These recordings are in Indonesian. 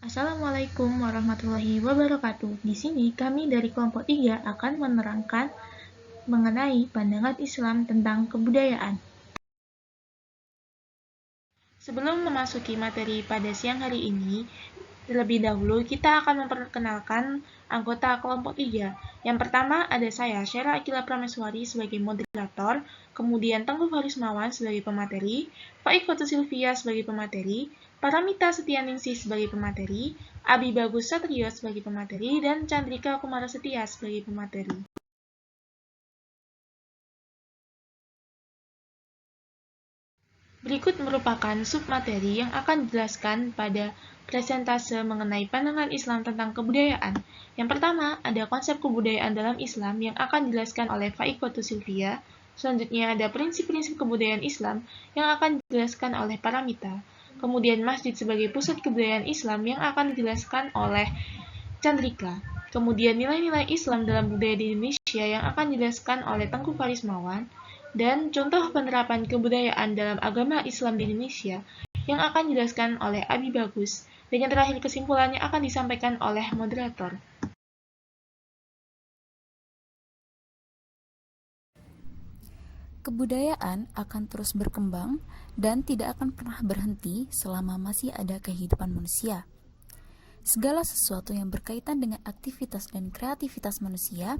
Assalamualaikum warahmatullahi wabarakatuh. Di sini kami dari kelompok 3 akan menerangkan mengenai pandangan Islam tentang kebudayaan. Sebelum memasuki materi pada siang hari ini, terlebih dahulu kita akan memperkenalkan anggota kelompok 3. Yang pertama ada saya, Syera Akila Prameswari sebagai moderator, kemudian Tengku Harismawan sebagai pemateri, Faik Foto Silvia sebagai pemateri, Paramita Setianingsih sebagai pemateri, Abi Bagus Satrio sebagai pemateri, dan Chandrika Kumara Setia sebagai pemateri. Berikut merupakan submateri yang akan dijelaskan pada presentase mengenai pandangan Islam tentang kebudayaan. Yang pertama, ada konsep kebudayaan dalam Islam yang akan dijelaskan oleh Faik Foto Silvia. Selanjutnya ada prinsip-prinsip kebudayaan Islam yang akan dijelaskan oleh Paramita. Kemudian masjid sebagai pusat kebudayaan Islam yang akan dijelaskan oleh Chandrika. Kemudian nilai-nilai Islam dalam budaya di Indonesia yang akan dijelaskan oleh Tengku Karismawan, dan contoh penerapan kebudayaan dalam agama Islam di Indonesia yang akan dijelaskan oleh Abi Bagus, dan yang terakhir kesimpulannya akan disampaikan oleh moderator. Kebudayaan akan terus berkembang dan tidak akan pernah berhenti selama masih ada kehidupan manusia. Segala sesuatu yang berkaitan dengan aktivitas dan kreativitas manusia,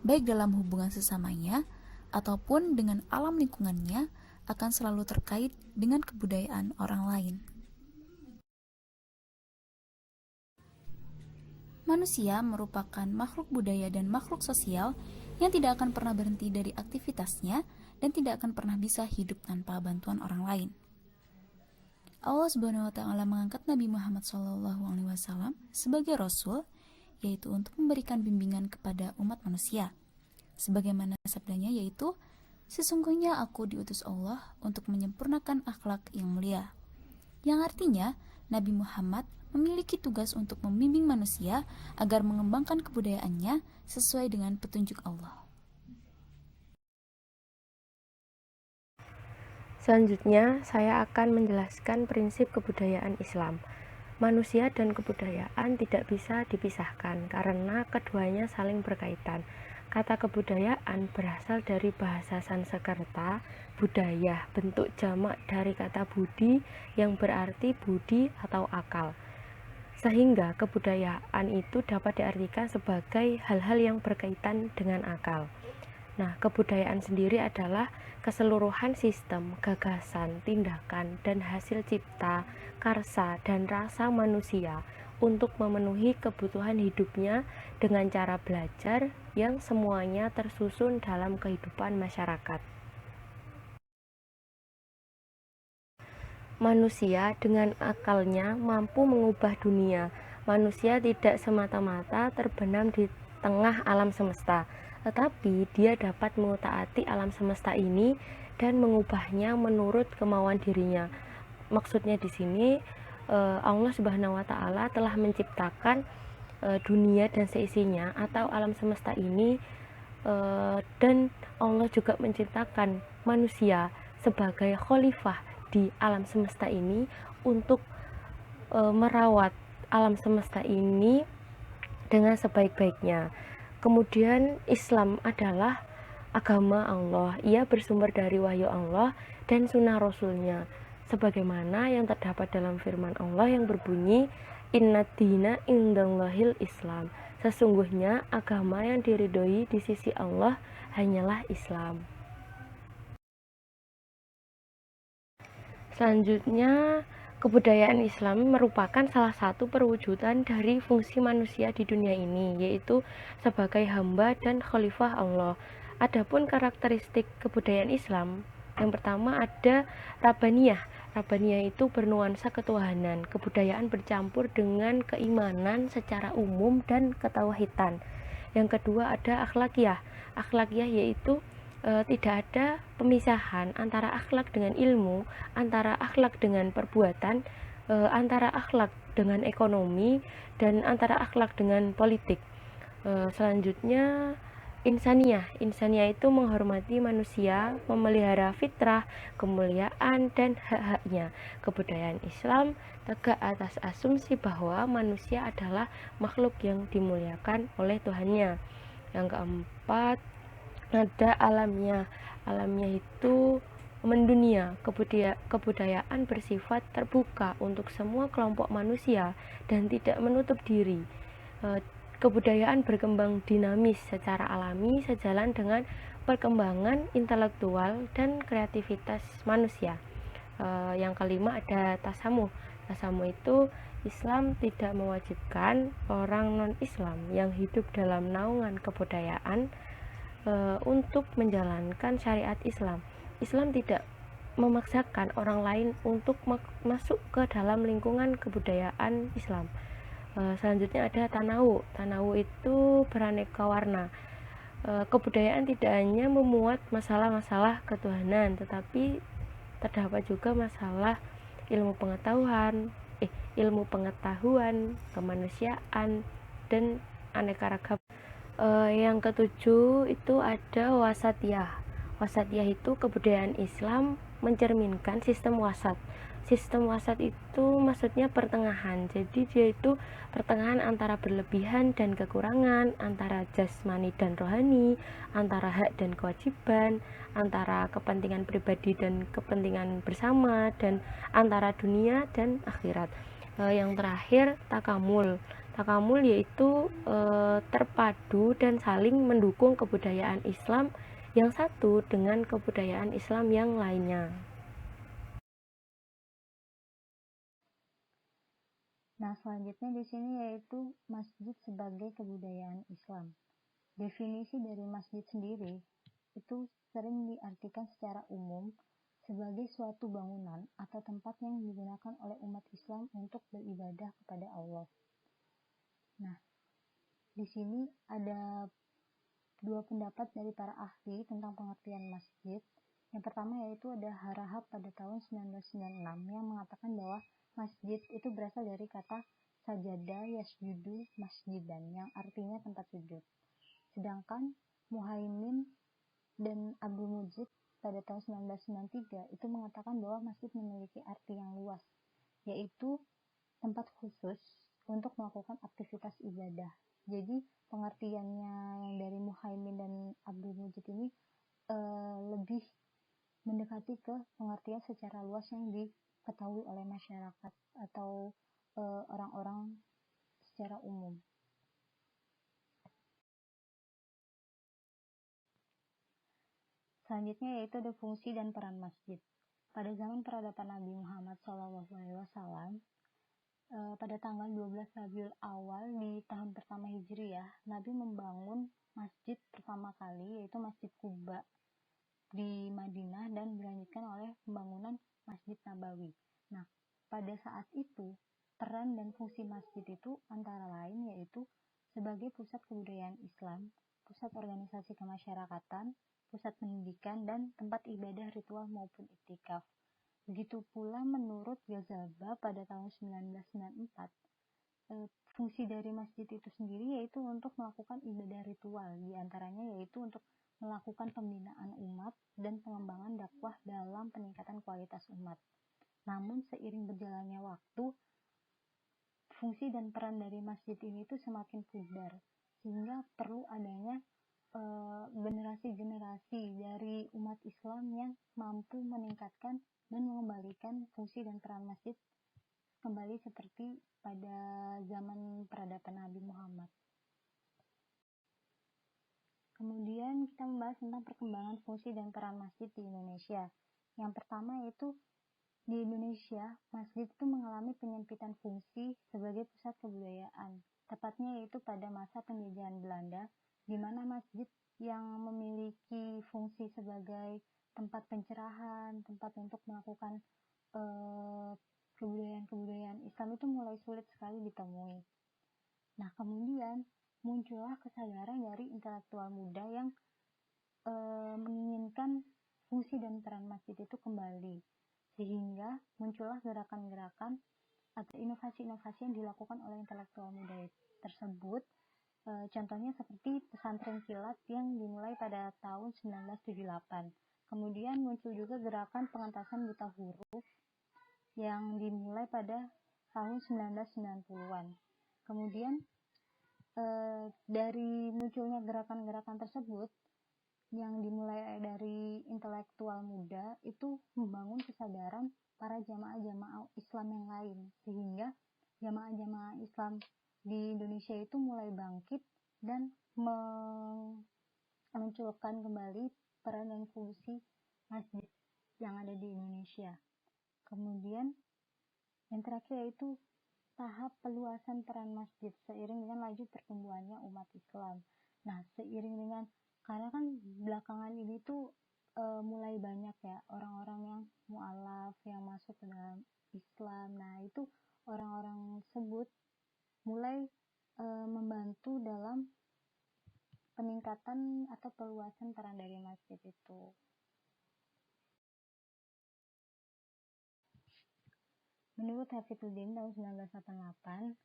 baik dalam hubungan sesamanya ataupun dengan alam lingkungannya, akan selalu terkait dengan kebudayaan orang lain. Manusia merupakan makhluk budaya dan makhluk sosial yang tidak akan pernah berhenti dari aktivitasnya dan tidak akan pernah bisa hidup tanpa bantuan orang lain. Allah Subhanahu wa taala mengangkat Nabi Muhammad SAW sebagai rasul, yaitu untuk memberikan bimbingan kepada umat manusia. Sebagaimana sabdanya, yaitu, "Sesungguhnya aku diutus Allah untuk menyempurnakan akhlak yang mulia." Yang artinya, Nabi Muhammad memiliki tugas untuk membimbing manusia agar mengembangkan kebudayaannya sesuai dengan petunjuk Allah. Selanjutnya, saya akan menjelaskan prinsip kebudayaan Islam. Manusia dan kebudayaan tidak bisa dipisahkan karena keduanya saling berkaitan. Kata kebudayaan berasal dari bahasa Sanskerta, budaya, bentuk jamak dari kata budi yang berarti budi atau akal. Sehingga kebudayaan itu dapat diartikan sebagai hal-hal yang berkaitan dengan akal. Nah, kebudayaan sendiri adalah keseluruhan sistem, gagasan, tindakan, dan hasil cipta, karsa, dan rasa manusia untuk memenuhi kebutuhan hidupnya dengan cara belajar yang semuanya tersusun dalam kehidupan masyarakat. Manusia dengan akalnya mampu mengubah dunia. Manusia tidak semata-mata terbenam di tengah alam semesta, tetapi dia dapat mengutaati alam semesta ini dan mengubahnya menurut kemauan dirinya. Maksudnya di sini Allah Subhanahu wa taala telah menciptakan dunia dan seisinya atau alam semesta ini, dan Allah juga menciptakan manusia sebagai khalifah di alam semesta ini untuk merawat alam semesta ini dengan sebaik-baiknya. Kemudian Islam adalah agama Allah. Ia bersumber dari wahyu Allah dan sunnah Rasulnya, sebagaimana yang terdapat dalam firman Allah yang berbunyi, "Inna dina indallahil Islam." Sesungguhnya agama yang diridhoi di sisi Allah hanyalah Islam. Selanjutnya, kebudayaan Islam merupakan salah satu perwujudan dari fungsi manusia di dunia ini, yaitu sebagai hamba dan khalifah Allah. Adapun karakteristik kebudayaan Islam, yang pertama ada Rabbaniyah. Rabbaniyah itu bernuansa ketuhanan. Kebudayaan bercampur dengan keimanan secara umum dan ketauhidan. Yang kedua ada akhlakiyah. Akhlakiyah yaitu tidak ada pemisahan antara akhlak dengan ilmu, antara akhlak dengan perbuatan, antara akhlak dengan ekonomi, dan antara akhlak dengan politik. Selanjutnya Insaniah itu menghormati manusia, memelihara fitrah, kemuliaan, dan hak-haknya. Kebudayaan Islam tegak atas asumsi bahwa manusia adalah makhluk yang dimuliakan oleh Tuhannya. Yang keempat, ada alamnya. Alamnya itu mendunia. Kebudayaan bersifat terbuka untuk semua kelompok manusia dan tidak menutup diri. Kebudayaan berkembang dinamis secara alami sejalan dengan perkembangan intelektual dan kreativitas manusia. Yang kelima ada tasamuh. Tasamuh itu Islam tidak mewajibkan orang non-Islam yang hidup dalam naungan kebudayaan untuk menjalankan syariat Islam. Islam tidak memaksakan orang lain untuk masuk ke dalam lingkungan kebudayaan Islam. Selanjutnya ada tanawu. Tanawu itu beraneka warna. Kebudayaan tidak hanya memuat masalah-masalah ketuhanan, tetapi terdapat juga masalah ilmu pengetahuan, kemanusiaan, dan aneka ragam. Yang ketujuh itu ada wasatiyah. Wasatiyah itu kebudayaan Islam mencerminkan sistem wasat. Sistem wasat itu maksudnya pertengahan. Jadi dia itu pertengahan antara berlebihan dan kekurangan, antara jasmani dan rohani, antara hak dan kewajiban, antara kepentingan pribadi dan kepentingan bersama, dan antara dunia dan akhirat. Yang terakhir takamul. Takamul yaitu terpadu dan saling mendukung kebudayaan Islam yang satu dengan kebudayaan Islam yang lainnya. Nah, selanjutnya di sini yaitu masjid sebagai kebudayaan Islam. Definisi dari masjid sendiri itu sering diartikan secara umum sebagai suatu bangunan atau tempat yang digunakan oleh umat Islam untuk beribadah kepada Allah. Nah, di sini ada dua pendapat dari para ahli tentang pengertian masjid. Yang pertama yaitu ada Harahap pada tahun 1996 yang mengatakan bahwa masjid itu berasal dari kata sajada yasjudu masjidan yang artinya tempat sujud. Sedangkan Muhaimin dan Abdul Mujid pada tahun 1993 itu mengatakan bahwa masjid memiliki arti yang luas, yaitu tempat khusus untuk melakukan aktivitas ibadah. Jadi pengertiannya yang dari Muhaimin dan Abdul Mujid ini lebih mendekati ke pengertian secara luas yang diketahui oleh masyarakat atau orang-orang secara umum. Selanjutnya yaitu ada fungsi dan peran masjid. Pada zaman peradaban Nabi Muhammad SAW, pada tanggal 12 Rabiul Awal di tahun pertama Hijriah, Nabi membangun masjid pertama kali yaitu Masjid Quba di Madinah dan dilanjutkan oleh pembangunan Masjid Nabawi. Nah, pada saat itu peran dan fungsi masjid itu antara lain yaitu sebagai pusat kebudayaan Islam, pusat organisasi kemasyarakatan, pusat pendidikan, dan tempat ibadah ritual maupun iktikaf. Begitu pula menurut Ghazalba pada tahun 1994, fungsi dari masjid itu sendiri yaitu untuk melakukan ibadah ritual, diantaranya yaitu untuk melakukan pembinaan umat dan pengembangan dakwah dalam peningkatan kualitas umat. Namun seiring berjalannya waktu, fungsi dan peran dari masjid ini itu semakin pudar, sehingga perlu adanya generasi-generasi dari umat Islam yang mampu meningkatkan dan mengembalikan fungsi dan peran masjid kembali seperti pada zaman peradaban Nabi Muhammad. Kemudian kita membahas tentang perkembangan fungsi dan peran masjid di Indonesia. Yang pertama yaitu di Indonesia, masjid itu mengalami penyempitan fungsi sebagai pusat kebudayaan. Tepatnya yaitu pada masa penjajahan Belanda, di mana masjid yang memiliki fungsi sebagai tempat pencerahan, tempat untuk melakukan kebudayaan-kebudayaan Islam itu mulai sulit sekali ditemui. Nah, kemudian muncullah kesadaran dari intelektual muda yang menginginkan fungsi dan peran masjid itu kembali, sehingga muncullah gerakan-gerakan atau inovasi-inovasi yang dilakukan oleh intelektual muda tersebut Contohnya seperti pesantren kilat yang dimulai pada tahun 1978. Kemudian muncul juga gerakan pengentasan buta huruf yang dimulai pada tahun 1990-an. Kemudian dari munculnya gerakan-gerakan tersebut yang dimulai dari intelektual muda itu membangun kesadaran para jamaah-jamaah Islam yang lain, sehingga jamaah-jamaah Islam di Indonesia itu mulai bangkit dan memunculkan kembali peran dan fungsi masjid yang ada di Indonesia. Kemudian yang terakhir yaitu tahap peluasan peran masjid seiring dengan laju pertumbuhannya umat Islam. Nah, seiring dengan, karena kan belakangan ini tuh mulai banyak ya orang-orang yang mu'alaf yang masuk ke dalam Islam. Nah, itu orang-orang tersebut mulai membantu dalam peningkatan atau peluasan peran dari masjid itu. Menurut Hafidzuddin tahun 1988,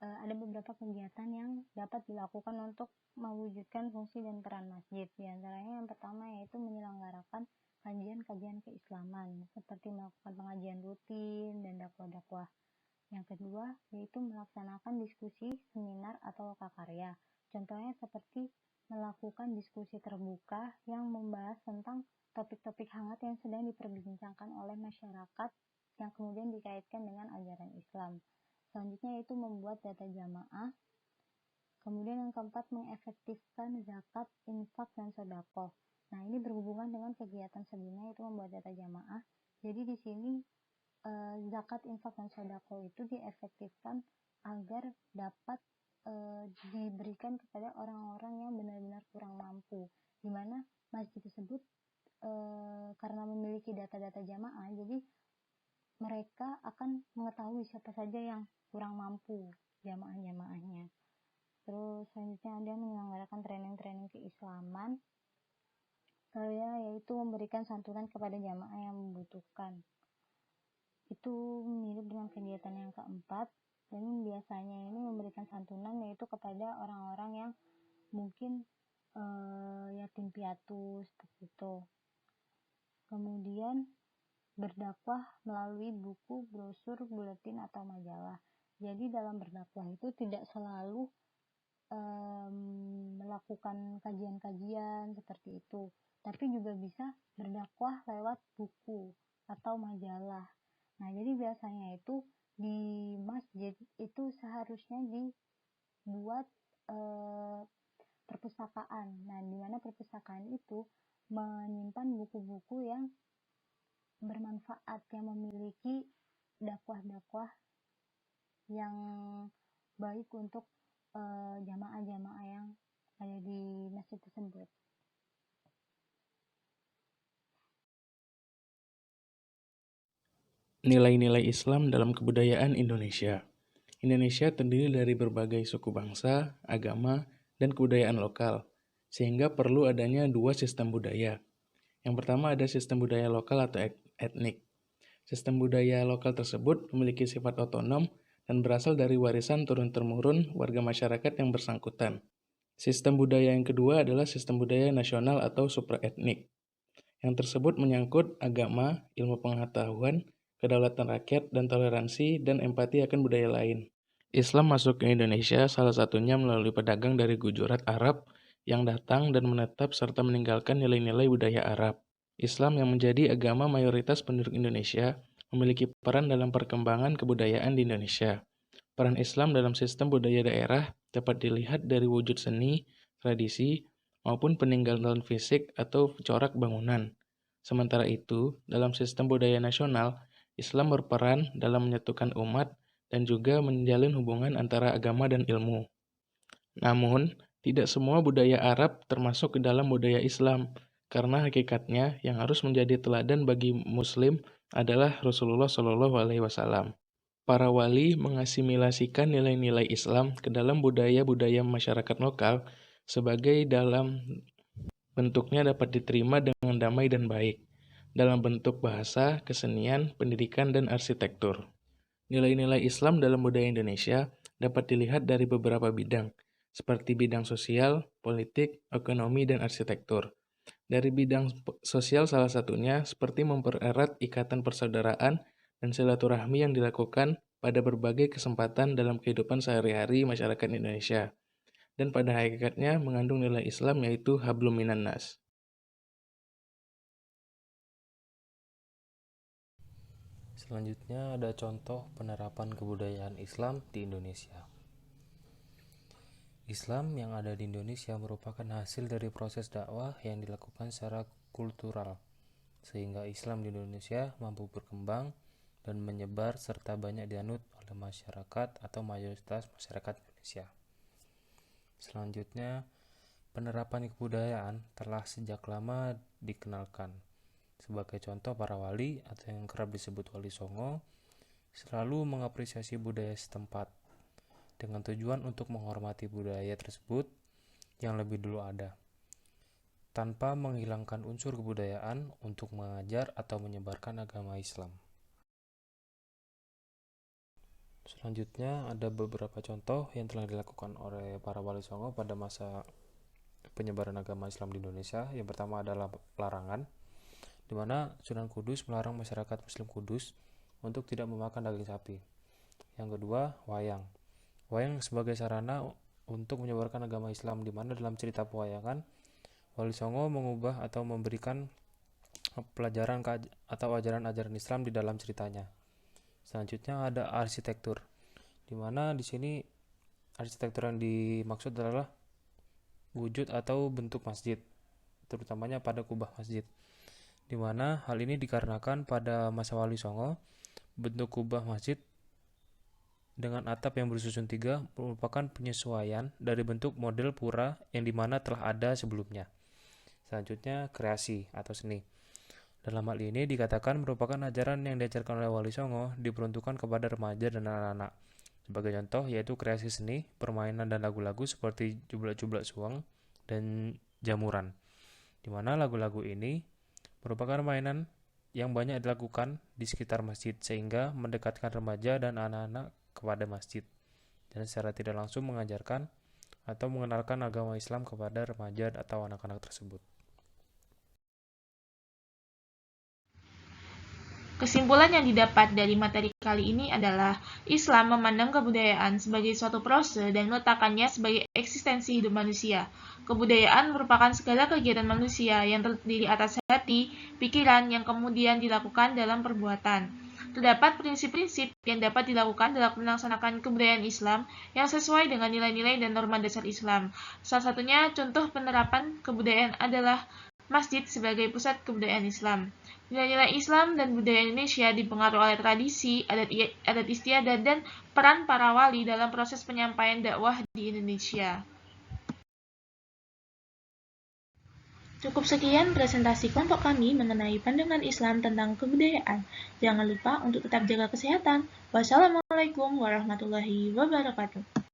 ada beberapa kegiatan yang dapat dilakukan untuk mewujudkan fungsi dan peran masjid. Di antaranya yang pertama yaitu menyelenggarakan kajian-kajian keislaman, seperti melakukan pengajian rutin dan dakwah-dakwah. Yang kedua yaitu melaksanakan diskusi, seminar, atau lokakarya. Contohnya seperti melakukan diskusi terbuka yang membahas tentang topik-topik hangat yang sedang diperbincangkan oleh masyarakat yang kemudian dikaitkan dengan ajaran Islam. Selanjutnya yaitu membuat data jamaah. Kemudian yang keempat, mengefektifkan zakat, infak, dan sedekah. Nah, ini berhubungan dengan kegiatan sebelumnya yaitu membuat data jamaah. Jadi di sini zakat, infak, dan sedekah itu diefektifkan agar dapat diberikan kepada orang-orang yang benar-benar kurang mampu, di mana masjid tersebut karena memiliki data-data jamaah, jadi mereka akan mengetahui siapa saja yang kurang mampu jamaah-jamaahnya. Terus selanjutnya ada menyelenggarakan training-training keislaman, yaitu memberikan santunan kepada jamaah yang membutuhkan. Itu mirip dengan kegiatan yang keempat, dan biasanya ini memberikan santunan yaitu kepada orang-orang yang mungkin yatim piatu seperti itu. Kemudian berdakwah melalui buku, brosur, buletin, atau majalah. Jadi dalam berdakwah itu tidak selalu melakukan kajian-kajian seperti itu, tapi juga bisa berdakwah lewat buku atau majalah. Nah, jadi biasanya itu di masjid itu seharusnya dibuat perpustakaan. Nah, di mana perpustakaan itu menyimpan buku-buku yang bermanfaat, yang memiliki dakwah-dakwah yang baik untuk jamaah-jamaah yang ada di masjid tersebut. Nilai-nilai Islam dalam kebudayaan Indonesia. Indonesia terdiri dari berbagai suku bangsa, agama, dan kebudayaan lokal, sehingga perlu adanya dua sistem budaya. Yang pertama ada sistem budaya lokal atau etnik. Sistem budaya lokal tersebut memiliki sifat otonom dan berasal dari warisan turun-temurun warga masyarakat yang bersangkutan. Sistem budaya yang kedua adalah sistem budaya nasional atau supraetnik. Yang tersebut menyangkut agama, ilmu pengetahuan, kedaulatan rakyat, dan toleransi dan empati akan budaya lain. Islam masuk ke Indonesia salah satunya melalui pedagang dari Gujarat Arab yang datang dan menetap serta meninggalkan nilai-nilai budaya Arab. Islam yang menjadi agama mayoritas penduduk Indonesia memiliki peran dalam perkembangan kebudayaan di Indonesia. Peran Islam dalam sistem budaya daerah dapat dilihat dari wujud seni, tradisi, maupun peninggalan fisik atau corak bangunan. Sementara itu, dalam sistem budaya nasional, Islam berperan dalam menyatukan umat dan juga menjalin hubungan antara agama dan ilmu. Namun, tidak semua budaya Arab termasuk ke dalam budaya Islam, karena hakikatnya yang harus menjadi teladan bagi Muslim adalah Rasulullah SAW. Para wali mengasimilasikan nilai-nilai Islam ke dalam budaya-budaya masyarakat lokal sebagai dalam bentuknya dapat diterima dengan damai dan baik, dalam bentuk bahasa, kesenian, pendidikan, dan arsitektur. Nilai-nilai Islam dalam budaya Indonesia dapat dilihat dari beberapa bidang, seperti bidang sosial, politik, ekonomi, dan arsitektur. Dari bidang sosial salah satunya seperti mempererat ikatan persaudaraan dan silaturahmi yang dilakukan pada berbagai kesempatan dalam kehidupan sehari-hari masyarakat Indonesia, dan pada hakikatnya mengandung nilai Islam yaitu hablum minan nas. Selanjutnya ada contoh penerapan kebudayaan Islam di Indonesia. Islam yang ada di Indonesia merupakan hasil dari proses dakwah yang dilakukan secara kultural, sehingga Islam di Indonesia mampu berkembang dan menyebar serta banyak dianut oleh masyarakat atau mayoritas masyarakat Indonesia. Selanjutnya, penerapan kebudayaan telah sejak lama dikenalkan. Sebagai contoh, para wali atau yang kerap disebut wali songo selalu mengapresiasi budaya setempat dengan tujuan untuk menghormati budaya tersebut yang lebih dulu ada, tanpa menghilangkan unsur kebudayaan untuk mengajar atau menyebarkan agama Islam. Selanjutnya ada beberapa contoh yang telah dilakukan oleh para wali songo pada masa penyebaran agama Islam di Indonesia. Yang pertama adalah larangan, di mana Sunan Kudus melarang masyarakat Muslim Kudus untuk tidak memakan daging sapi. Yang kedua, wayang. Wayang sebagai sarana untuk menyebarkan agama Islam, di mana dalam cerita pewayangan, Wali Songo mengubah atau memberikan pelajaran atau ajaran-ajaran Islam di dalam ceritanya. Selanjutnya ada arsitektur, di mana di sini arsitektur yang dimaksud adalah wujud atau bentuk masjid, terutamanya pada kubah masjid, di mana hal ini dikarenakan pada masa Wali Songo, bentuk kubah masjid dengan atap yang bersusun 3 merupakan penyesuaian dari bentuk model pura yang dimana telah ada sebelumnya. Selanjutnya, kreasi atau seni. Dalam hal ini dikatakan merupakan ajaran yang diajarkan oleh Wali Songo diperuntukkan kepada remaja dan anak-anak. Sebagai contoh yaitu kreasi seni, permainan dan lagu-lagu seperti jublak-jublak suang dan jamuran, di mana lagu-lagu ini merupakan mainan yang banyak dilakukan di sekitar masjid sehingga mendekatkan remaja dan anak-anak kepada masjid dan secara tidak langsung mengajarkan atau mengenalkan agama Islam kepada remaja atau anak-anak tersebut. Kesimpulan yang didapat dari materi kali ini adalah Islam memandang kebudayaan sebagai suatu proses dan meletakkannya sebagai eksistensi hidup manusia. Kebudayaan merupakan segala kegiatan manusia yang terdiri atas hati, pikiran yang kemudian dilakukan dalam perbuatan. Terdapat prinsip-prinsip yang dapat dilakukan dalam melaksanakan kebudayaan Islam yang sesuai dengan nilai-nilai dan norma dasar Islam. Salah satunya contoh penerapan kebudayaan adalah masjid sebagai pusat kebudayaan Islam. Nilai-nilai Islam dan budaya Indonesia dipengaruhi oleh tradisi, adat istiadat, dan peran para wali dalam proses penyampaian dakwah di Indonesia. Cukup sekian presentasi kelompok kami mengenai pandangan Islam tentang kebudayaan. Jangan lupa untuk tetap jaga kesehatan. Wassalamualaikum warahmatullahi wabarakatuh.